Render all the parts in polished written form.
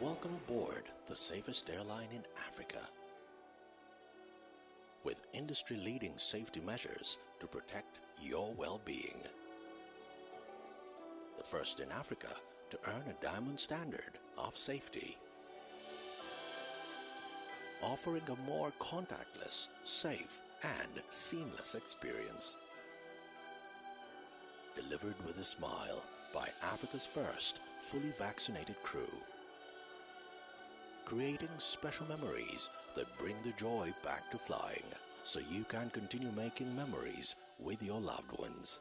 Welcome aboard the safest airline in Africa. With industry-leading safety measures to protect your well-being. The first in Africa to earn a diamond standard of safety. Offering a more contactless, safe, and seamless experience. Delivered with a smile by Africa's first fully vaccinated crew. Creating special memories that bring the joy back to flying, so you can continue making memories with your loved ones.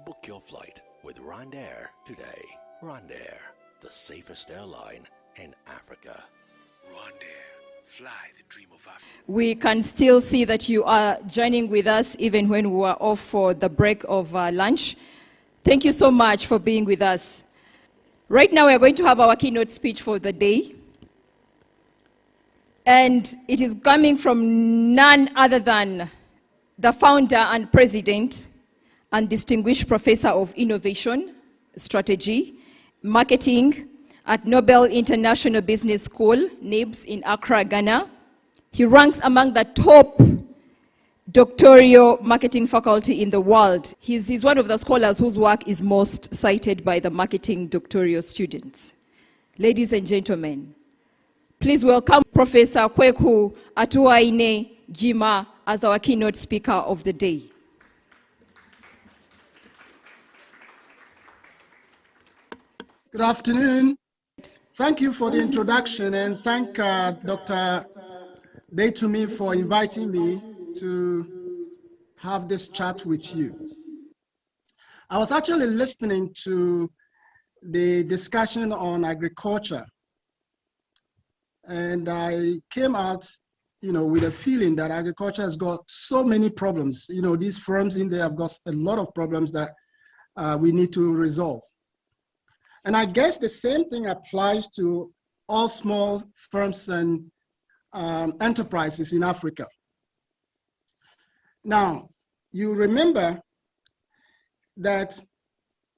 Book your flight with Rwandair today. Rwandair, the safest airline in Africa. Rwandair, fly the dream of Africa. We can still see that you are joining with us even when we are off for the break of lunch. Thank you so much for being with us. Right now we are going to have our keynote speech for the day. And it is coming from none other than the founder and president and distinguished professor of innovation, strategy, marketing at Nobel International Business School, NIBS, in Accra, Ghana. He ranks among the top doctoral marketing faculty in the world. He's one of the scholars whose work is most cited by the marketing doctoral students. Ladies and gentlemen, please welcome Professor Kweku Atuahene Gima as our keynote speaker of the day. Good afternoon. Thank you for the introduction, and thank Dr. Daytumi for inviting me to have this chat with you. I was actually listening to the discussion on agriculture, and I came out, with a feeling that agriculture has got so many problems. These firms in there have got a lot of problems that we need to resolve. And I guess the same thing applies to all small firms and enterprises in Africa. Now, you remember that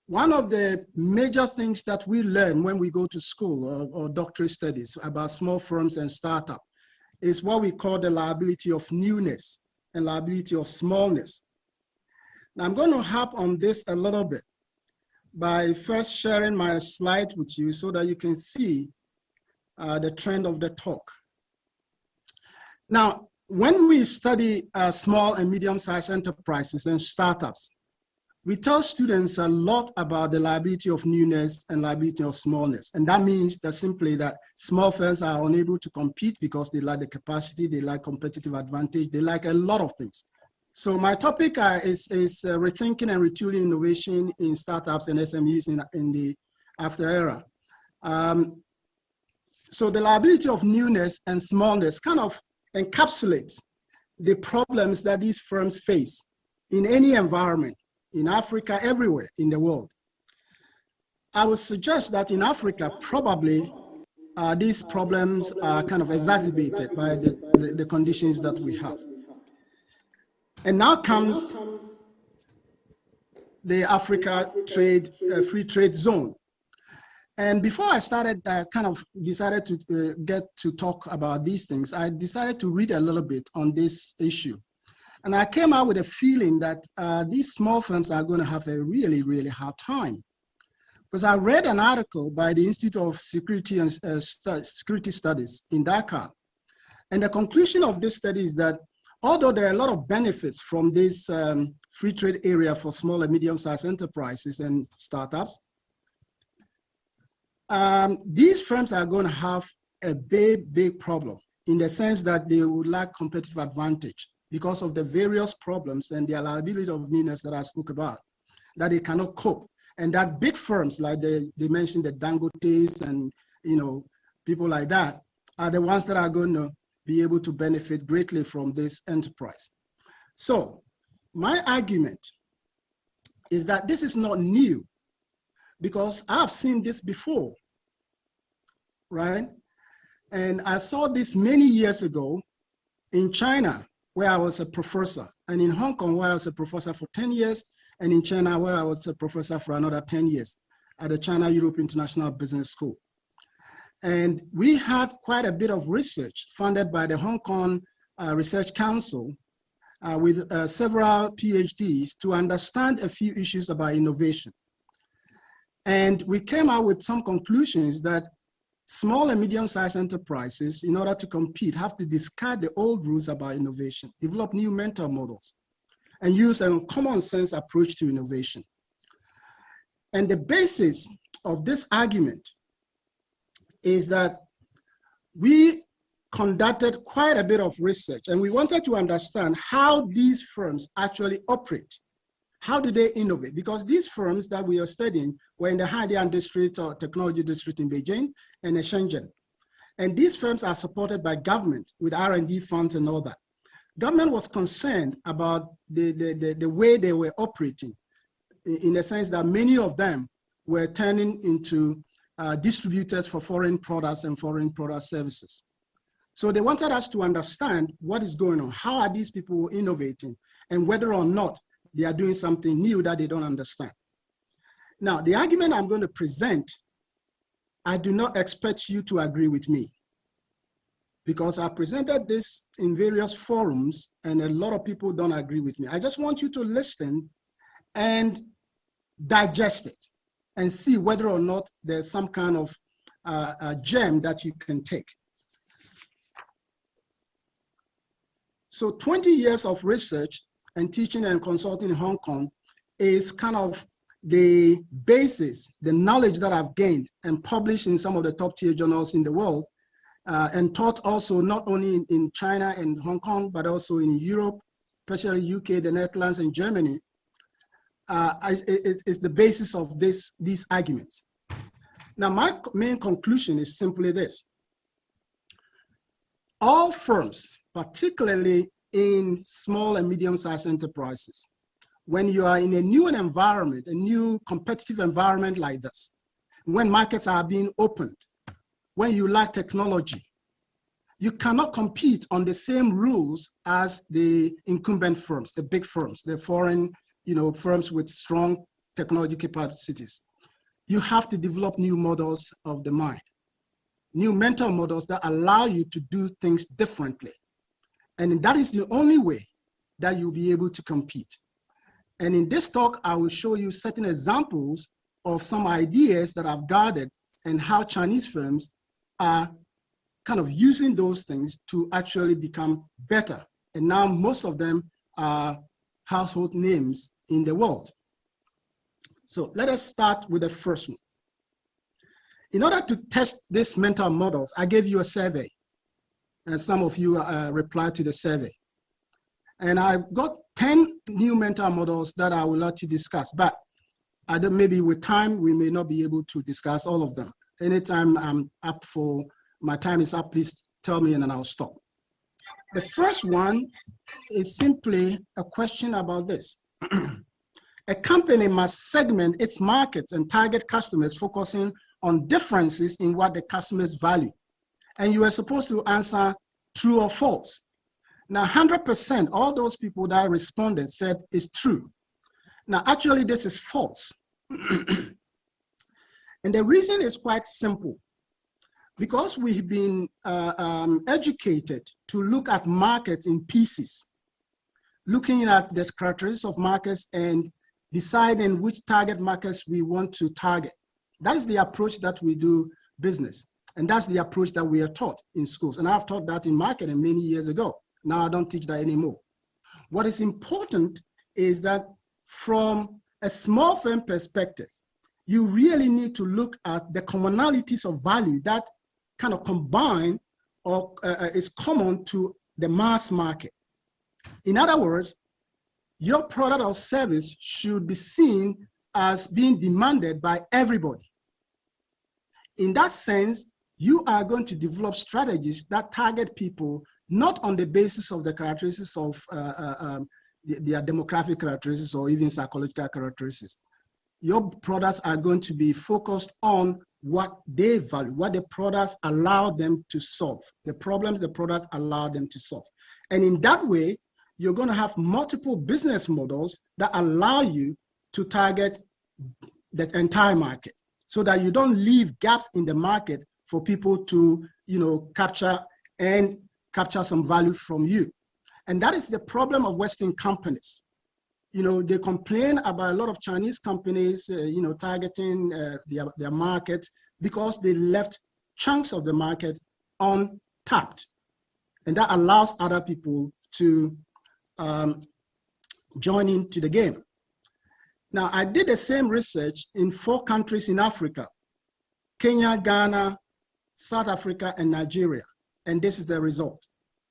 one of the major things that we learn when we go to school or doctorate studies about small firms and startups is what we call the liability of newness and liability of smallness. Now, I'm going to harp on this a little bit by first sharing my slide with you so that you can see the trend of the talk. Now, when we study small and medium-sized enterprises and startups, we tell students a lot about the liability of newness and liability of smallness. And that means that simply that small firms are unable to compete because they lack the capacity, they lack competitive advantage, they lack a lot of things. So my topic is rethinking and retooling innovation in startups and SMEs in the after era. So the liability of newness and smallness kind of encapsulates the problems that these firms face in any environment, in Africa, everywhere in the world. I would suggest that in Africa, probably these problems are kind of exacerbated by the conditions that we have. And now comes the Africa free trade zone. And before I started, I kind of decided to get to talk about these things. I decided to read a little bit on this issue. And I came out with a feeling that these small firms are going to have a really, really hard time. Because I read an article by the Institute of Security and Security Studies in Dakar. And the conclusion of this study is that although there are a lot of benefits from this free trade area for small and medium-sized enterprises and startups, these firms are going to have a big, big problem in the sense that they would lack competitive advantage because of the various problems and the liability of newness that I spoke about, that they cannot cope. And that big firms, like they mentioned the Dangotes and people like that, are the ones that are going to be able to benefit greatly from this enterprise. So my argument is that this is not new because I've seen this before, right? And I saw this many years ago in China, where I was a professor, and in Hong Kong, where I was a professor for 10 years, and in China, where I was a professor for another 10 years at the China Europe International Business School. And we had quite a bit of research funded by the Hong Kong Research Council with several PhDs to understand a few issues about innovation. And we came out with some conclusions that small and medium-sized enterprises, in order to compete, have to discard the old rules about innovation, develop new mental models, and use a common sense approach to innovation. And the basis of this argument is that we conducted quite a bit of research, and we wanted to understand how these firms actually operate. How do they innovate? Because these firms that we are studying were in the Haidian district or technology district in Beijing and in Shenzhen. And these firms are supported by government with R&D funds and all that. Government was concerned about the way they were operating, in the sense that many of them were turning into distributors for foreign products and foreign product services. So they wanted us to understand what is going on. How are these people innovating, and whether or not they are doing something new that they don't understand. Now, the argument I'm going to present, I do not expect you to agree with me, because I presented this in various forums and a lot of people don't agree with me. I just want you to listen and digest it and see whether or not there's some kind of gem that you can take. So 20 years of research and teaching and consulting in Hong Kong is kind of the basis, the knowledge that I've gained and published in some of the top tier journals in the world, and taught also not only in China and Hong Kong, but also in Europe, especially UK, the Netherlands, and Germany. It's the basis of these arguments. Now, my main conclusion is simply this. All firms, particularly in small and medium-sized enterprises, when you are in a new environment, a new competitive environment like this, when markets are being opened, when you lack technology, you cannot compete on the same rules as the incumbent firms, the big firms, the foreign firms with strong technology capacities. You have to develop new models of the mind, new mental models that allow you to do things differently. And that is the only way that you'll be able to compete. And in this talk, I will show you certain examples of some ideas that I've gathered and how Chinese firms are kind of using those things to actually become better. And now most of them are household names in the world. So let us start with the first one. In order to test these mental models, I gave you a survey. And some of you replied to the survey. And I've got 10 new mental models that I would like to discuss, but maybe with time, we may not be able to discuss all of them. Anytime I'm up for, my time is up, please tell me and then I'll stop. The first one is simply a question about this. A company must segment its markets and target customers focusing on differences in what the customers value. And you are supposed to answer true or false. Now, 100%, all those people that responded said it's true. Now, actually, this is false. And the reason is quite simple. Because we've been educated to look at markets in pieces, looking at the characteristics of markets and deciding which target markets we want to target. That is the approach that we do business. And that's the approach that we are taught in schools. And I've taught that in marketing many years ago. Now I don't teach that anymore. What is important is that from a small firm perspective, you really need to look at the commonalities of value that kind of combine or is common to the mass market. In other words, your product or service should be seen as being demanded by everybody. In that sense, you are going to develop strategies that target people not on the basis of the characteristics of their demographic characteristics or even psychological characteristics. Your products are going to be focused on what they value, what the products allow them to solve, the problems the products allow them to solve. And in that way, you're going to have multiple business models that allow you to target the entire market so that you don't leave gaps in the market for people to, capture some value from you. And that is the problem of Western companies. They complain about a lot of Chinese companies, targeting their market because they left chunks of the market untapped. And that allows other people to join into the game. Now, I did the same research in 4 countries in Africa: Kenya, Ghana, South Africa, and Nigeria. And this is the result,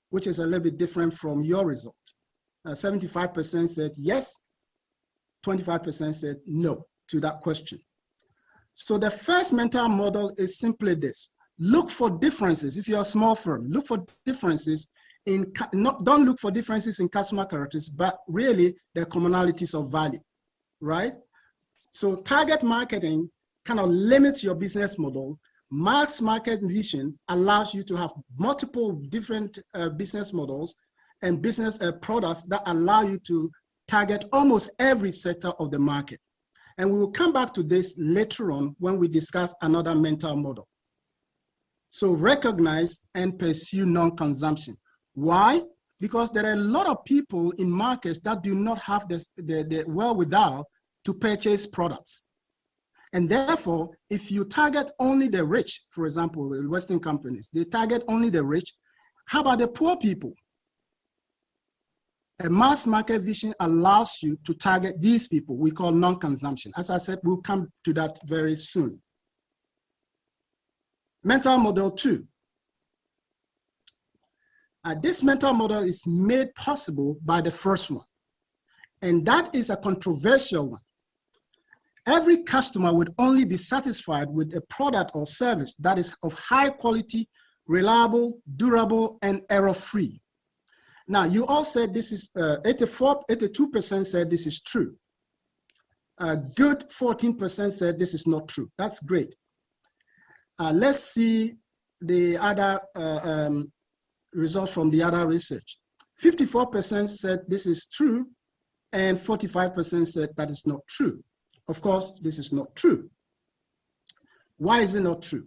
which is a little bit different from your result. 75% said yes, 25% said no to that question. So the first mental model is simply this: look for differences. If you're a small firm, look for differences don't look for differences in customer characteristics, but really the commonalities of value, right? So target marketing kind of limits your business model. Mass market vision allows you to have multiple different business models and business products that allow you to target almost every sector of the market. And we will come back to this later on when we discuss another mental model. So recognize and pursue non-consumption. Why? Because there are a lot of people in markets that do not have the wherewithal to purchase products. And therefore, if you target only the rich, for example, Western companies, they target only the rich. How about the poor people? A mass market vision allows you to target these people we call non-consumption. As I said, we'll come to that very soon. Mental model 2. This mental model is made possible by the first one, and that is a controversial one. Every customer would only be satisfied with a product or service that is of high quality, reliable, durable, and error-free. Now, you all said this is 82% said this is true. Good 14% said this is not true. That's great. Let's see the other results from the other research. 54% said this is true, and 45% said that is not true. Of course, this is not true. Why is it not true?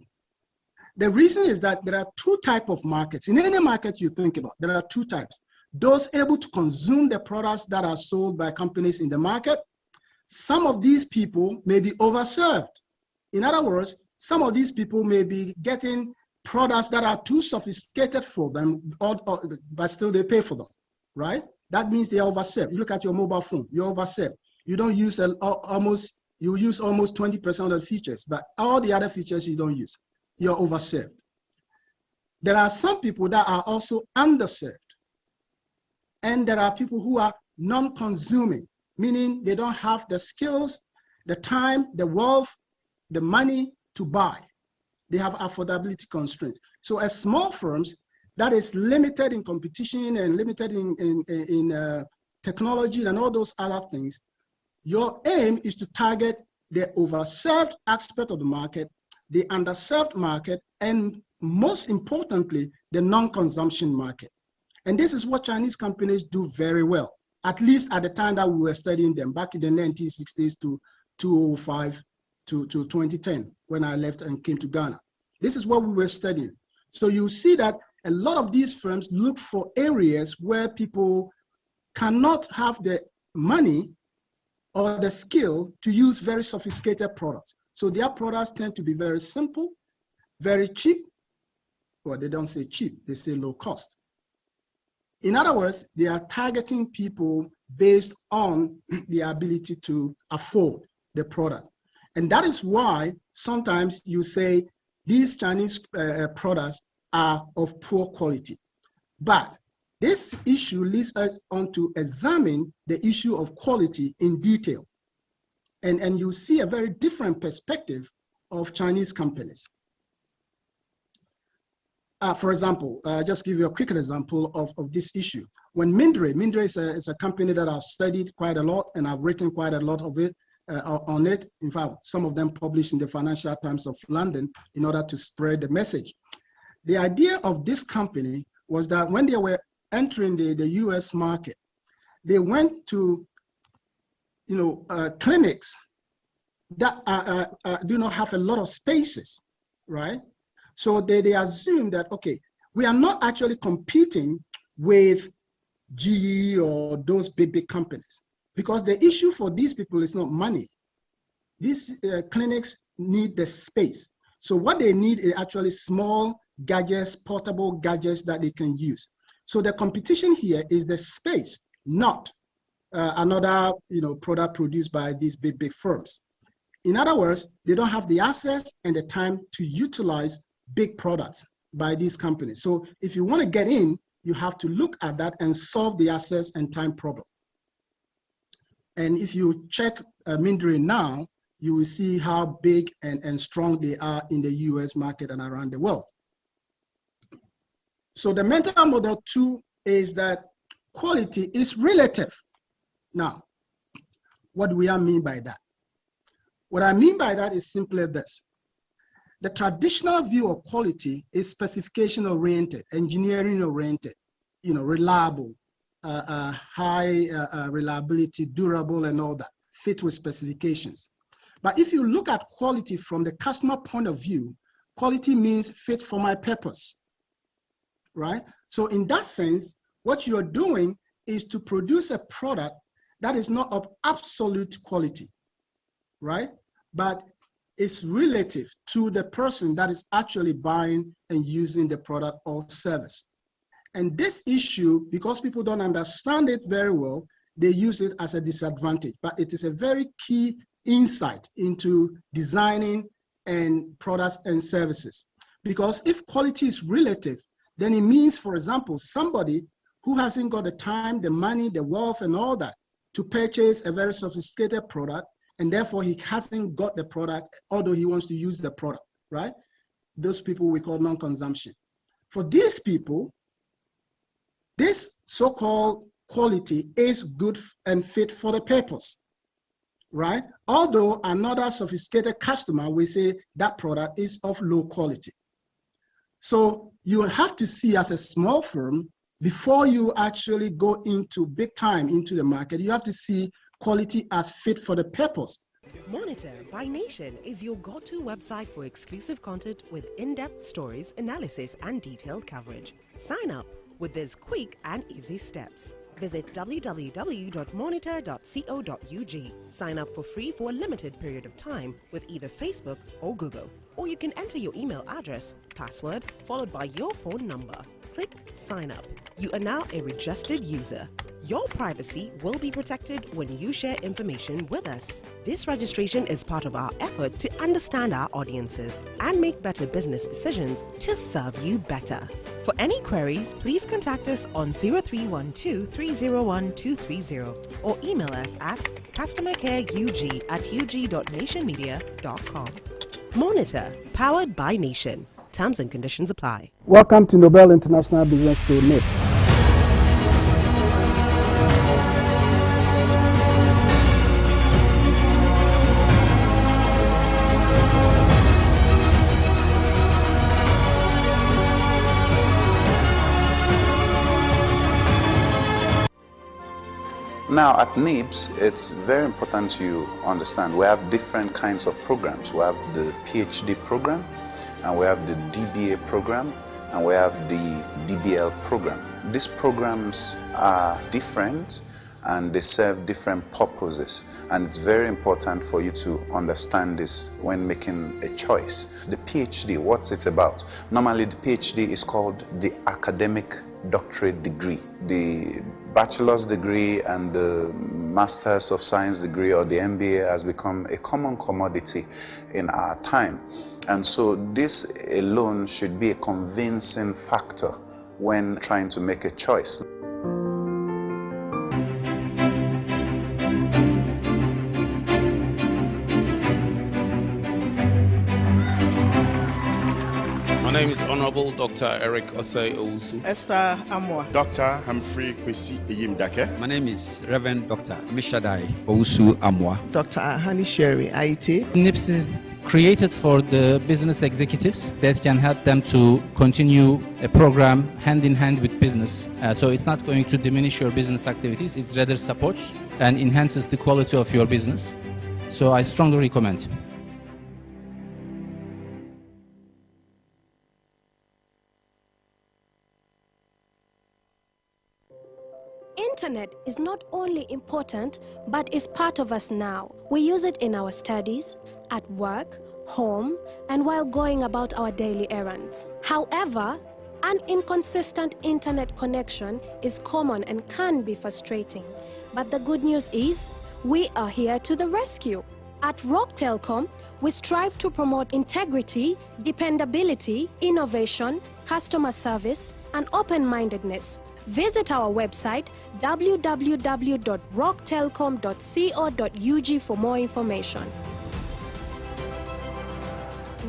The reason is that there are 2 types of markets. In any market you think about, there are 2 types. Those able to consume the products that are sold by companies in the market. Some of these people may be overserved. In other words, some of these people may be getting products that are too sophisticated for them, but still they pay for them, right? That means they are overserved. You look at your mobile phone, you're overserved. You don't use you use almost 20% of the features, but all the other features you don't use. You're overserved. There are some people that are also underserved. And there are people who are non-consuming, meaning they don't have the skills, the time, the wealth, the money to buy. They have affordability constraints. So as small firms, that is limited in competition and limited in technology and all those other things, your aim is to target the overserved aspect of the market, the underserved market, and most importantly, the non-consumption market. And this is what Chinese companies do very well, at least at the time that we were studying them back in the 1960s to 2005 to 2010, when I left and came to Ghana. This is what we were studying. So you see that a lot of these firms look for areas where people cannot have the money or the skill to use very sophisticated products. So their products tend to be very simple, very cheap. Well, they don't say cheap, they say low cost. In other words, they are targeting people based on the ability to afford the product. And that is why sometimes you say these Chinese products are of poor quality. But this issue leads us on to examine the issue of quality in detail. And you see a very different perspective of Chinese companies. For example, just give you a quick example of this issue. When Mindre is a company that I've studied quite a lot, and I've written quite a lot of it on it. In fact, some of them published in the Financial Times of London in order to spread the message. The idea of this company was that when they were entering the US market, they went to clinics that do not have a lot of spaces, right? So they assume that, okay, we are not actually competing with GE or those big companies, because the issue for these people is not money. These clinics need the space. So what they need is actually small gadgets, portable gadgets that they can use. So the competition here is the space, not another product produced by these big firms. In other words, they don't have the access and the time to utilize big products by these companies. So if you want to get in, you have to look at that and solve the access and time problem. And if you check Mindray now, you will see how big and strong they are in the US market and around the world. So the mental model 2 is that quality is relative. Now, what do we mean by that? What I mean by that is simply this. The traditional view of quality is specification oriented, engineering oriented, reliable, high reliability, durable, and all that, fit with specifications. But if you look at quality from the customer point of view, quality means fit for my purpose, right? So in that sense, what you're doing is to produce a product that is not of absolute quality, right? But it's relative to the person that is actually buying and using the product or service. And this issue, because people don't understand it very well, they use it as a disadvantage, but it is a very key insight into designing and products and services. Because if quality is relative, then it means, for example, somebody who hasn't got the time, the money, the wealth, and all that to purchase a very sophisticated product, and therefore he hasn't got the product, although he wants to use the product, right? Those people we call non-consumption. For these people, this so-called quality is good and fit for the purpose, right? Although another sophisticated customer will say that product is of low quality. So you have to see, as a small firm, before you actually go into big time into the market, you have to see quality as fit for the purpose. Monitor by Nation is your go-to website for exclusive content with in-depth stories, analysis, and detailed coverage. Sign up with these quick and easy steps. Visit www.monitor.co.ug. Sign up for free for a limited period of time with either Facebook or Google. Or you can enter your email address, password, followed by your phone number. Click Sign Up. You are now a registered user. Your privacy will be protected when you share information with us. This registration is part of our effort to understand our audiences and make better business decisions to serve you better. For any queries, please contact us on 0312-301-230 or email us at customercareug@ug.nationmedia.com. Monitor, powered by Nation. Terms and conditions apply. Welcome to Nobel International Business School, NIBS. Now at NIBS, it's very important you understand we have different kinds of programs. We have the PhD program, and we have the DBA program, and we have the DBL program. These programs are different and they serve different purposes, and it's very important for you to understand this when making a choice. The PhD, what's it about? Normally the PhD is called the academic doctorate degree. The bachelor's degree and the Masters of Science degree or the MBA has become a common commodity in our time. And so this alone should be a convincing factor when trying to make a choice. My name is Honorable Dr. Eric Osei Owusu. Esther Amwa. Dr. Humphrey Kwesi Eyimdake. My name is Reverend Dr. Mishadai Owusu Amwa. Dr. Atuahene Sherry, IIT. NIBS is created for the business executives that can help them to continue a program hand in hand with business. So it's not going to diminish your business activities, it rather supports and enhances the quality of your business. So I strongly recommend. Internet is not only important, but is part of us now. We use it in our studies, at work, home, and while going about our daily errands. However, an inconsistent internet connection is common and can be frustrating. But the good news is, we are here to the rescue. At Rock Telecom, we strive to promote integrity, dependability, innovation, customer service, and open-mindedness. Visit our website www.rocktelecom.co.ug for more information.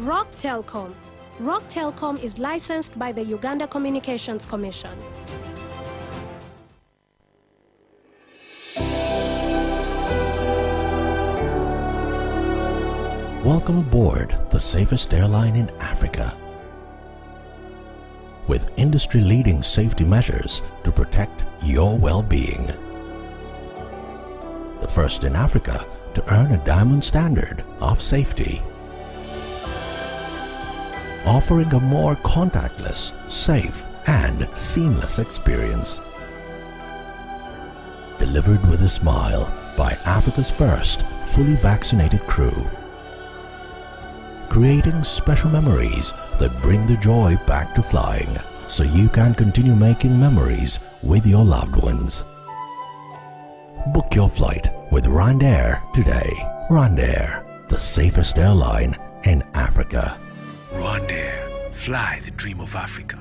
Rock Telecom. Rock Telecom is licensed by the Uganda Communications Commission. Welcome aboard the safest airline in Africa. With industry-leading safety measures to protect your well-being. The first in Africa to earn a diamond standard of safety. Offering a more contactless, safe, and seamless experience. Delivered with a smile by Africa's first fully vaccinated crew. Creating special memories that bring the joy back to flying, so you can continue making memories with your loved ones. Book your flight with Rwandair today. Rwandair, the safest airline in Africa. Rwandair, fly the dream of Africa.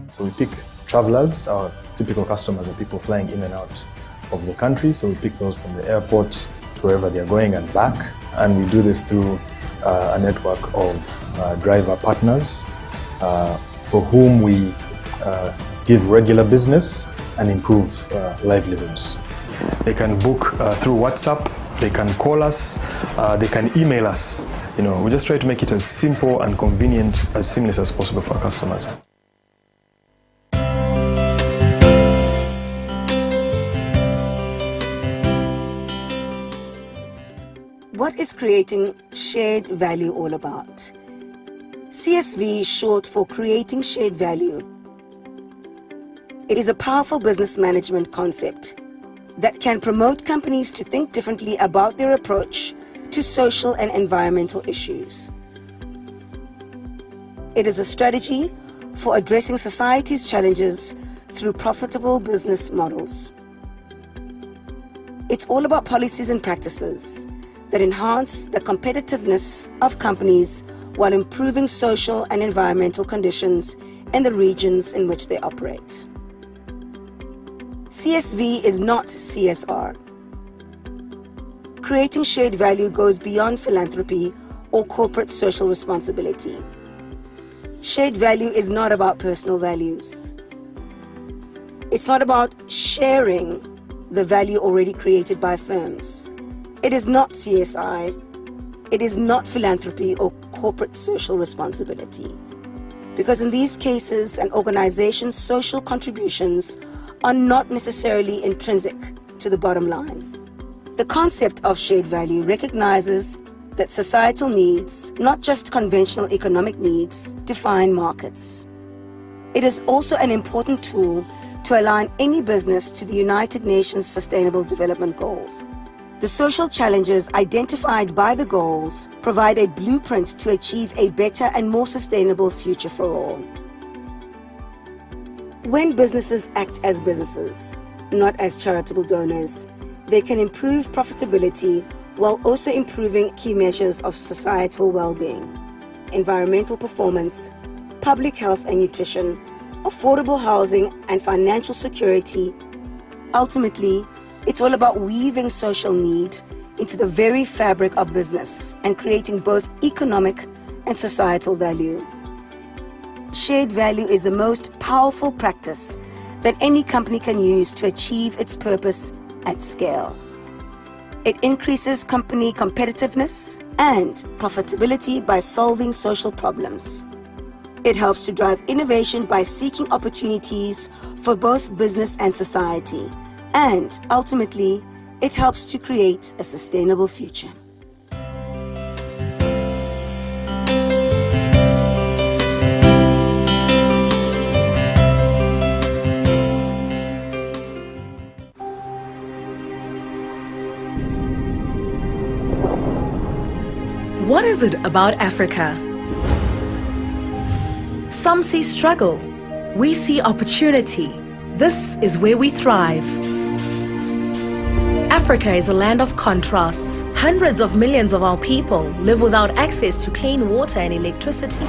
So we pick travelers, our typical customers are people flying in and out of the country. So we pick those from the airport, wherever they're going and back. And we do this through a network of driver partners for whom we give regular business and improve livelihoods. They can book through WhatsApp, they can call us, they can email us. You know, we just try to make it as simple and convenient, as seamless as possible for our customers. What is creating shared value all about? CSV is short for Creating Shared Value. It is a powerful business management concept that can promote companies to think differently about their approach to social and environmental issues. It is a strategy for addressing society's challenges through profitable business models. It's all about policies and practices that enhance the competitiveness of companies while improving social and environmental conditions in the regions in which they operate. CSV is not CSR. Creating shared value goes beyond philanthropy or corporate social responsibility. Shared value is not about personal values. It's not about sharing the value already created by firms. It is not CSI. It is not philanthropy or corporate social responsibility. Because in these cases, an organization's social contributions are not necessarily intrinsic to the bottom line. The concept of shared value recognizes that societal needs, not just conventional economic needs, define markets. It is also an important tool to align any business to the United Nations Sustainable Development Goals. The social challenges identified by the goals provide a blueprint to achieve a better and more sustainable future for all. When businesses act as businesses, not as charitable donors, they can improve profitability while also improving key measures of societal well-being, environmental performance, public health and nutrition, affordable housing and financial security. Ultimately, it's all about weaving social need into the very fabric of business and creating both economic and societal value. Shared value is the most powerful practice that any company can use to achieve its purpose at scale. It increases company competitiveness and profitability by solving social problems. It helps to drive innovation by seeking opportunities for both business and society. And ultimately, it helps to create a sustainable future. is it about Africa? Some see struggle. We see opportunity. This is where we thrive. Africa is a land of contrasts. Hundreds of millions of our people live without access to clean water and electricity.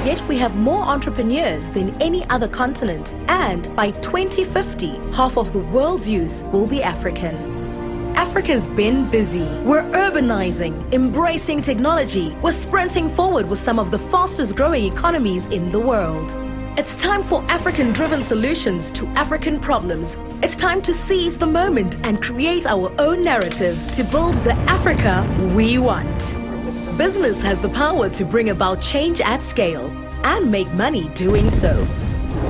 Yet we have more entrepreneurs than any other continent, and by 2050, half of the world's youth will be African. Africa's been busy. We're urbanizing, embracing technology. We're sprinting forward with some of the fastest growing economies in the world. It's time for African-driven solutions to African problems. It's time to seize the moment and create our own narrative to build the Africa we want. Business has the power to bring about change at scale and make money doing so.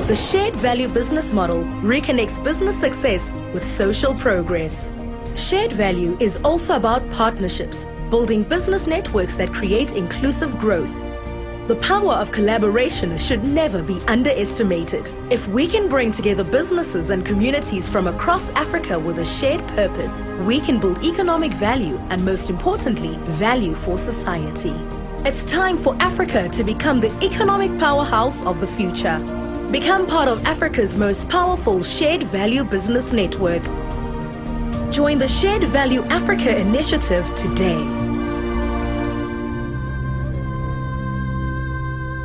The shared value business model reconnects business success with social progress. Shared value is also about partnerships, building business networks that create inclusive growth. The power of collaboration should never be underestimated. If we can bring together businesses and communities from across Africa with a shared purpose, we can build economic value and, most importantly, value for society. It's time for Africa to become the economic powerhouse of the future. Become part of Africa's most powerful shared value business network. Join the Shared Value Africa initiative today.